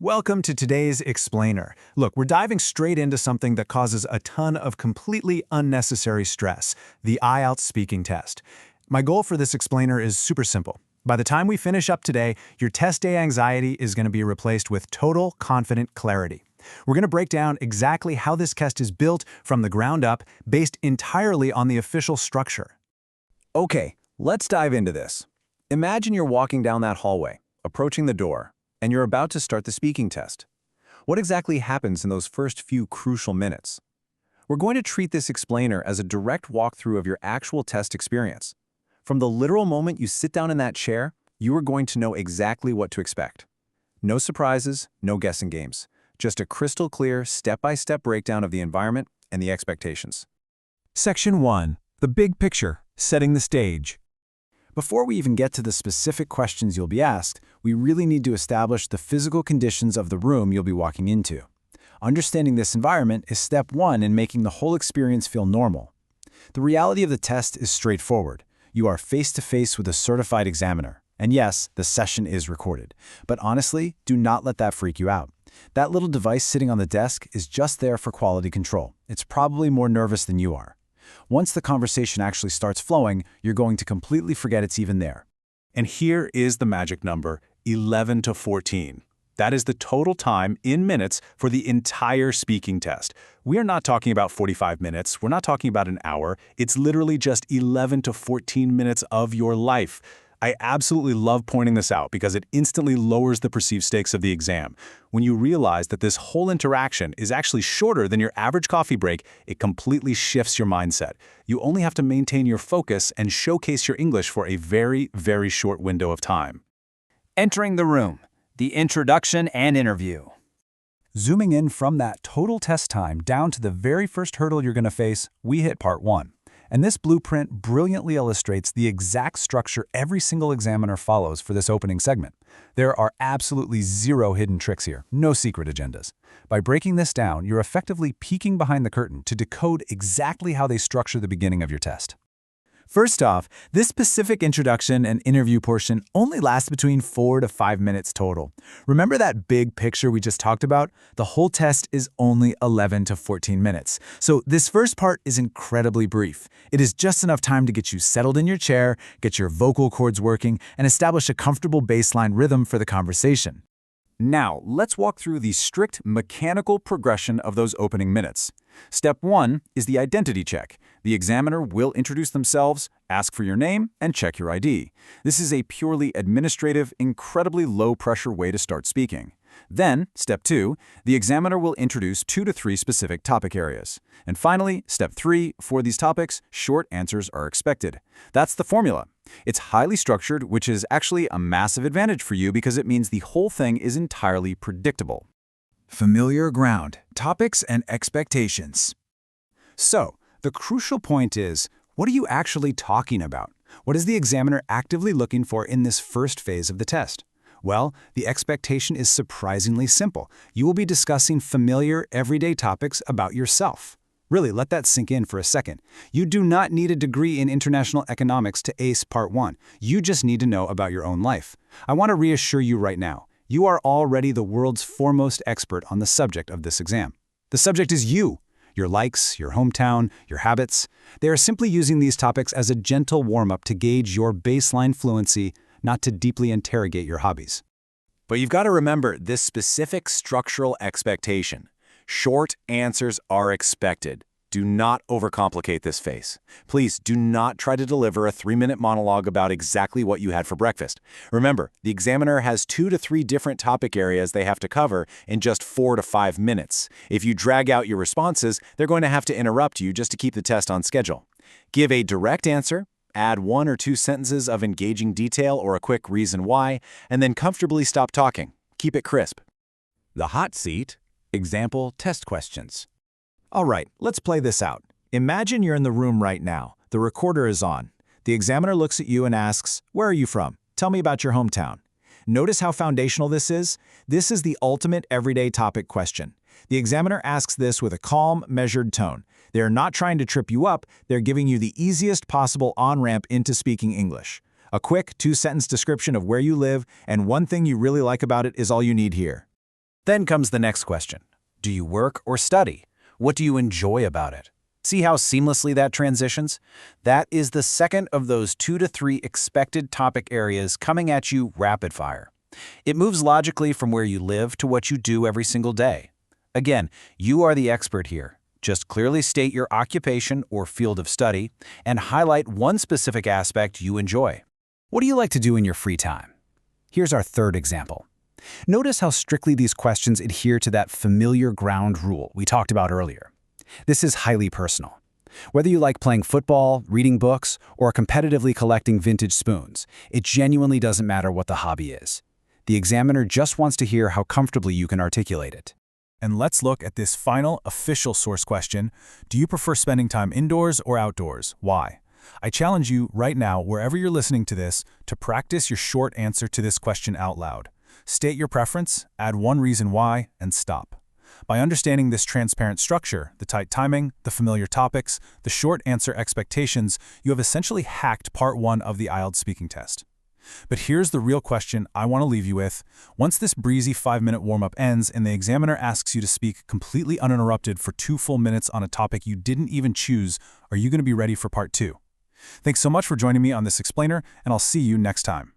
Welcome to today's Explainer. Look, we're diving straight into something that causes a ton of completely unnecessary stress, the IELTS speaking test. My goal for this Explainer is super simple. By the time we finish up today, your test day anxiety is going to be replaced with total confident clarity. We're going to break down exactly how this test is built from the ground up, based entirely on the official structure. Okay, let's dive into this. Imagine you're walking down that hallway, approaching the door, and you're about to start the speaking test. What exactly happens in those first few crucial minutes? We're going to treat this explainer as a direct walkthrough of your actual test experience. From the literal moment you sit down in that chair, you are going to know exactly what to expect. No surprises, no guessing games. Just a crystal clear, step-by-step breakdown of the environment and the expectations. Section 1. The big picture, setting the stage. Before we even get to the specific questions you'll be asked, we really need to establish the physical conditions of the room you'll be walking into. Understanding this environment is step 1 in making the whole experience feel normal. The reality of the test is straightforward. You are face-to-face with a certified examiner. And yes, the session is recorded. But honestly, do not let that freak you out. That little device sitting on the desk is just there for quality control. It's probably more nervous than you are. Once the conversation actually starts flowing, you're going to completely forget it's even there. And here is the magic number, 11 to 14. That is the total time in minutes for the entire speaking test. We are not talking about 45 minutes. We're not talking about an hour. It's literally just 11 to 14 minutes of your life. I absolutely love pointing this out because it instantly lowers the perceived stakes of the exam. When you realize that this whole interaction is actually shorter than your average coffee break, it completely shifts your mindset. You only have to maintain your focus and showcase your English for a very, very short window of time. Entering the room, the introduction and interview. Zooming in from that total test time down to the very first hurdle you're going to face, we hit part 1. And this blueprint brilliantly illustrates the exact structure every single examiner follows for this opening segment. There are absolutely zero hidden tricks here, no secret agendas. By breaking this down, you're effectively peeking behind the curtain to decode exactly how they structure the beginning of your test. First off, this specific introduction and interview portion only lasts between 4 to 5 minutes total. Remember that big picture we just talked about? The whole test is only 11 to 14 minutes. So this first part is incredibly brief. It is just enough time to get you settled in your chair, get your vocal cords working, and establish a comfortable baseline rhythm for the conversation. Now, let's walk through the strict mechanical progression of those opening minutes. Step 1 is the identity check. The examiner will introduce themselves, ask for your name, and check your ID. This is a purely administrative, incredibly low-pressure way to start speaking. Then, step 2, the examiner will introduce 2 to 3 specific topic areas. And finally, step 3, for these topics, short answers are expected. That's the formula. It's highly structured, which is actually a massive advantage for you because it means the whole thing is entirely predictable. Familiar ground, topics and expectations. So, the crucial point is, what are you actually talking about? What is the examiner actively looking for in this first phase of the test? Well, the expectation is surprisingly simple. You will be discussing familiar, everyday topics about yourself. Really, let that sink in for a second. You do not need a degree in international economics to ace part 1. You just need to know about your own life. I want to reassure you right now. You are already the world's foremost expert on the subject of this exam. The subject is you. Your likes, your hometown, your habits. They are simply using these topics as a gentle warm-up to gauge your baseline fluency, not to deeply interrogate your hobbies. But you've got to remember this specific structural expectation. Short answers are expected. Do not overcomplicate this phase. Please do not try to deliver a 3-minute monologue about exactly what you had for breakfast. Remember, the examiner has 2 to 3 different topic areas they have to cover in just 4 to 5 minutes. If you drag out your responses, they're going to have to interrupt you just to keep the test on schedule. Give a direct answer, add 1 or 2 sentences of engaging detail or a quick reason why, and then comfortably stop talking. Keep it crisp. The hot seat. Example test questions. All right, let's play this out. Imagine you're in the room right now. The recorder is on. The examiner looks at you and asks, "Where are you from? Tell me about your hometown." Notice how foundational this is? This is the ultimate everyday topic question. The examiner asks this with a calm, measured tone. They're not trying to trip you up, they're giving you the easiest possible on-ramp into speaking English. A quick 2-sentence description of where you live and one thing you really like about it is all you need here. Then comes the next question. Do you work or study? What do you enjoy about it? See how seamlessly that transitions? That is the second of those 2 to 3 expected topic areas coming at you rapid fire. It moves logically from where you live to what you do every single day. Again, you are the expert here. Just clearly state your occupation or field of study and highlight one specific aspect you enjoy. What do you like to do in your free time? Here's our third example. Notice how strictly these questions adhere to that familiar ground rule we talked about earlier. This is highly personal. Whether you like playing football, reading books, or competitively collecting vintage spoons, it genuinely doesn't matter what the hobby is. The examiner just wants to hear how comfortably you can articulate it. And let's look at this final official source question. Do you prefer spending time indoors or outdoors? Why? I challenge you right now, wherever you're listening to this, to practice your short answer to this question out loud. State your preference, add one reason why, and stop. By understanding this transparent structure, the tight timing, the familiar topics, the short answer expectations, you have essentially hacked part 1 of the IELTS speaking test. But here's the real question I want to leave you with. Once this breezy 5-minute warm-up ends and the examiner asks you to speak completely uninterrupted for 2 full minutes on a topic you didn't even choose, are you going to be ready for part 2? Thanks so much for joining me on this explainer, and I'll see you next time.